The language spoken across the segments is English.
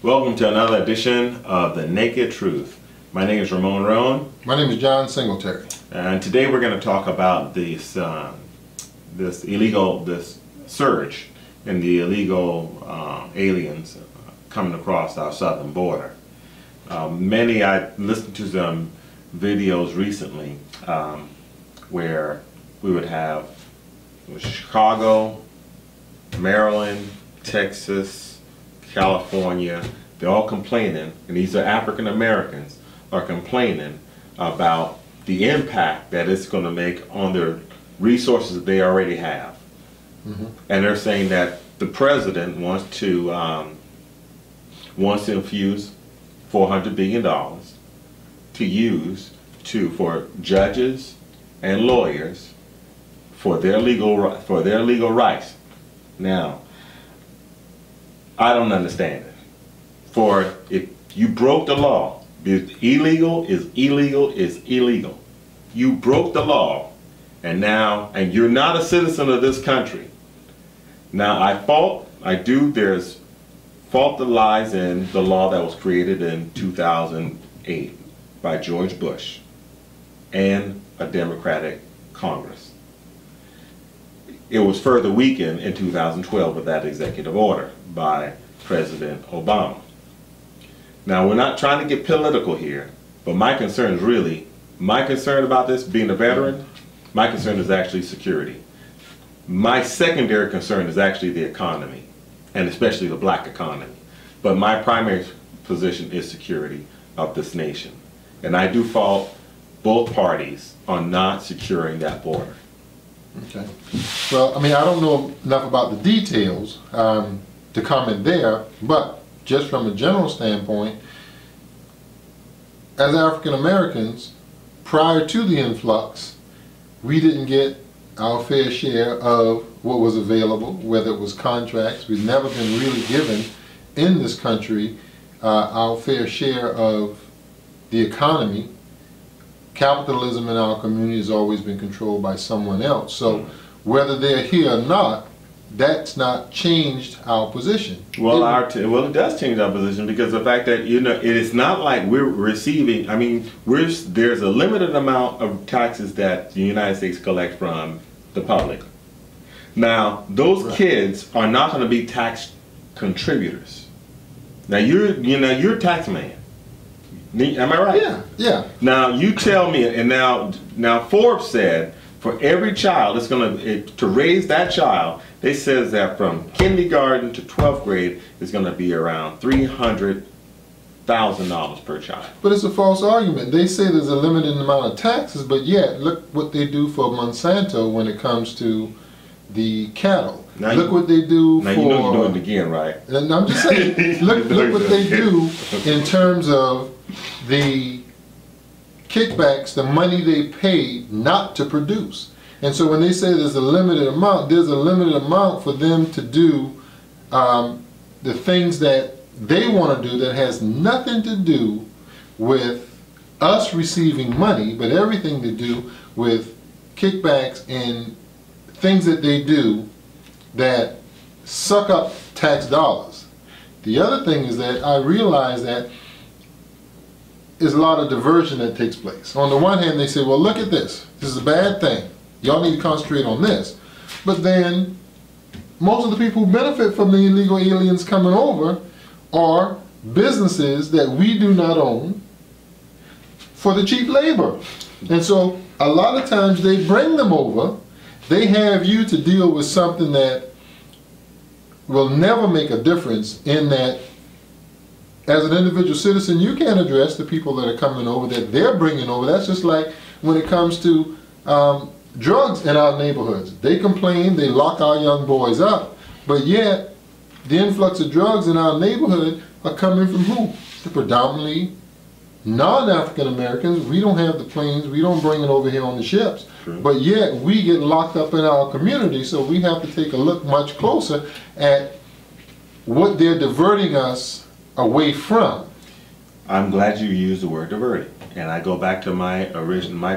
Welcome to another edition of The Naked Truth. My name is Ramon Roan. My name is John Singletary. And today we're going to talk about this surge in the illegal aliens coming across our southern border. I listened to some videos recently where we would have Chicago, Maryland, Texas, California, they're all complaining, and these are African Americans, are complaining about the impact that it's going to make on their resources that they already have. Mm-hmm. And they're saying that the president wants to infuse $400 billion to use for judges and lawyers for their legal rights. Now, I don't understand it. For if you broke the law, illegal is illegal is illegal. You broke the law, and you're not a citizen of this country. Now there's fault that lies in the law that was created in 2008 by George Bush and a Democratic Congress. It was further weakened in 2012 with that executive order by President Obama. Now, we're not trying to get political here, but my concern about this being a veteran, my concern is actually security. My secondary concern is actually the economy, and especially the black economy. But my primary position is security of this nation. And I do fault both parties on not securing that border. Okay. Well, I mean, I don't know enough about the details to comment there, but just from a general standpoint, as African Americans, prior to the influx, we didn't get our fair share of what was available, whether it was contracts. We've never been really given in this country our fair share of the economy. Capitalism in our community has always been controlled by someone else. So whether they're here or not, that's not changed our position. Well, it does change our position, because the fact that, it is not like we're receiving, there's a limited amount of taxes that the United States collects from the public. Now, those kids are not going to be tax contributors. Now, you're a tax man. Am I right? Yeah, yeah. Now you tell me, and now Forbes said for every child, to raise that child, they says that from kindergarten to 12th grade is going to be around $300,000 per child. But it's a false argument. They say there's a limited amount of taxes, but yet look what they do for Monsanto when it comes to the cattle. Now look what they do now for... Now you know you're doing it again, right? And I'm just saying, look what they do in terms of the kickbacks, the money they pay not to produce. And so when they say there's a limited amount for them to do the things that they want to do that has nothing to do with us receiving money, but everything to do with kickbacks and things that they do that suck up tax dollars. The other thing is that I realize that there's a lot of diversion that takes place. On the one hand, they say, well, look at this. This is a bad thing. Y'all need to concentrate on this. But then most of the people who benefit from the illegal aliens coming over are businesses that we do not own for the cheap labor. And so a lot of times they bring them over. They have you to deal with something that will never make a difference, in that as an individual citizen, you can't address the people that are coming over, that they're bringing over. That's just like when it comes to drugs in our neighborhoods. They complain, they lock our young boys up, but yet the influx of drugs in our neighborhood are coming from who? The predominantly non-African Americans. We don't have the planes, we don't bring it over here on the ships. True. But yet we get locked up in our community, so we have to take a look much closer at what they're diverting us away from. I'm glad you used the word diverting, and I go back to my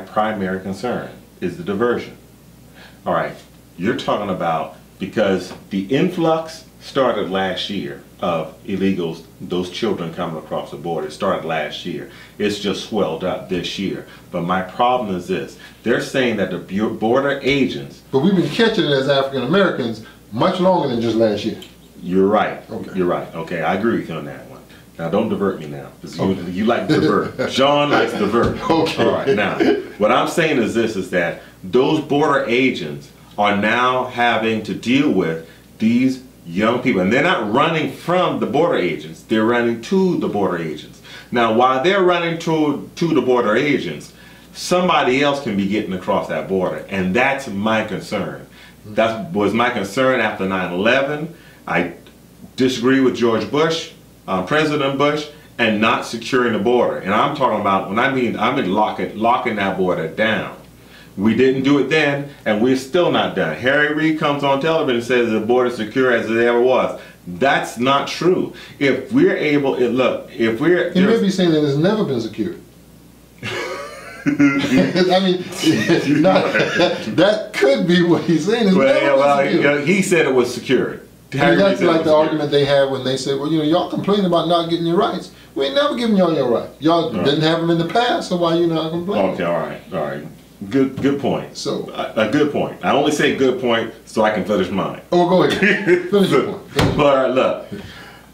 primary concern is the diversion. All right, you're talking about, because the influx started last year, of illegals, those children coming across the border. It started last year. It's just swelled up this year. But my problem is this. They're saying that the border agents... But we've been catching it as African Americans much longer than just last year. You're right. Okay. You're right. Okay, I agree with you on that one. Now, don't divert me now, because you like to divert. John likes to divert. Okay. All right, now, what I'm saying is this, is that those border agents are now having to deal with these young people. And they're not running from the border agents. They're running to the border agents. Now, while they're running to the border agents, somebody else can be getting across that border. And that's my concern. That was my concern after 9/11. I disagree with George Bush, President Bush, and not securing the border. And I'm talking about, when I mean locking that border down. We didn't do it then, and we're still not done. Harry Reid comes on television and says the border is secure as it ever was. That's not true. If we're able, look, if we're... He may be saying that it's never been secured. I mean, that could be what he's saying. It's well, he said it was secured. That's like the argument they have when they say, well, you know, y'all complain about not getting your rights. We ain't never giving y'all your rights. Y'all didn't have them in the past, so why you not complaining? Okay, all right. Good point. So a good point. I only say good point so I can finish mine. Oh, go ahead. Finish your point. But look,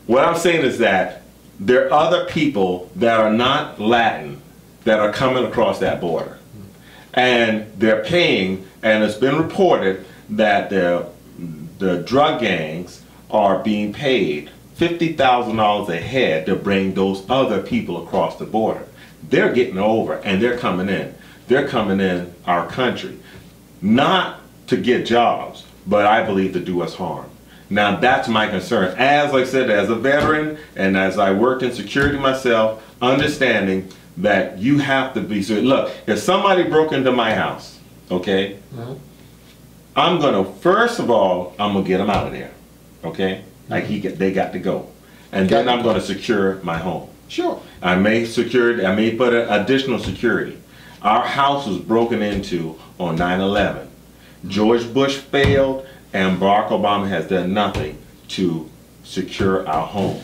what I'm saying is that there are other people that are not Latin that are coming across that border, and they're paying. And it's been reported that the drug gangs are being paid $50,000 a head to bring those other people across the border. They're getting over, and they're coming in. They're coming in our country, not to get jobs, but I believe to do us harm. Now that's my concern. As I said, as a veteran, and as I worked in security myself, understanding that you have to be, so look, if somebody broke into my house, okay, I'm gonna, first of all, I'm gonna get them out of there, okay? Like they got to go. And then I'm gonna secure my home. Sure. I may put additional security. Our house was broken into on 9/11. George Bush failed, and Barack Obama has done nothing to secure our home.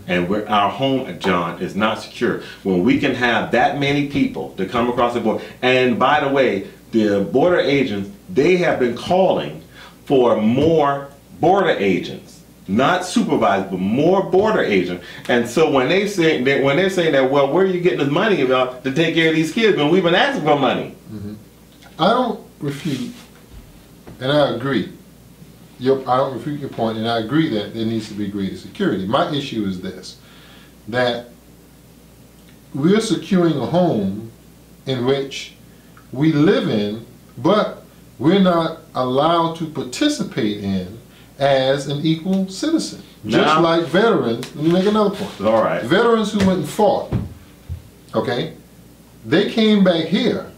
And our home, John, is not secure. When we can have that many people to come across the border, and by the way, the border agents, they have been calling for more border agents. Not supervised, but more border agents. And so when they're saying that, well, where are you getting this money about to take care of these kids when we've been asking for money? I don't refute, and I agree. I don't refute your point, and I agree that there needs to be greater security. My issue is this, that we're securing a home in which we live in, but we're not allowed to participate in as an equal citizen. Just like veterans, let me make another point. All right. Veterans who went and fought, okay, they came back here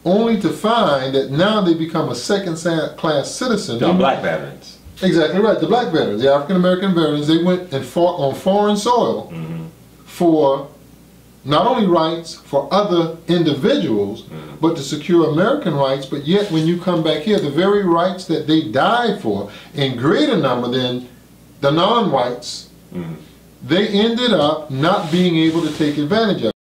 only to find that now they become a second-class citizen. The black veterans. Exactly right, the black veterans, the African-American veterans, they went and fought on foreign soil for not only rights for other individuals, but to secure American rights. But yet when you come back here, the very rights that they died for in greater number than the non-whites, they ended up not being able to take advantage of.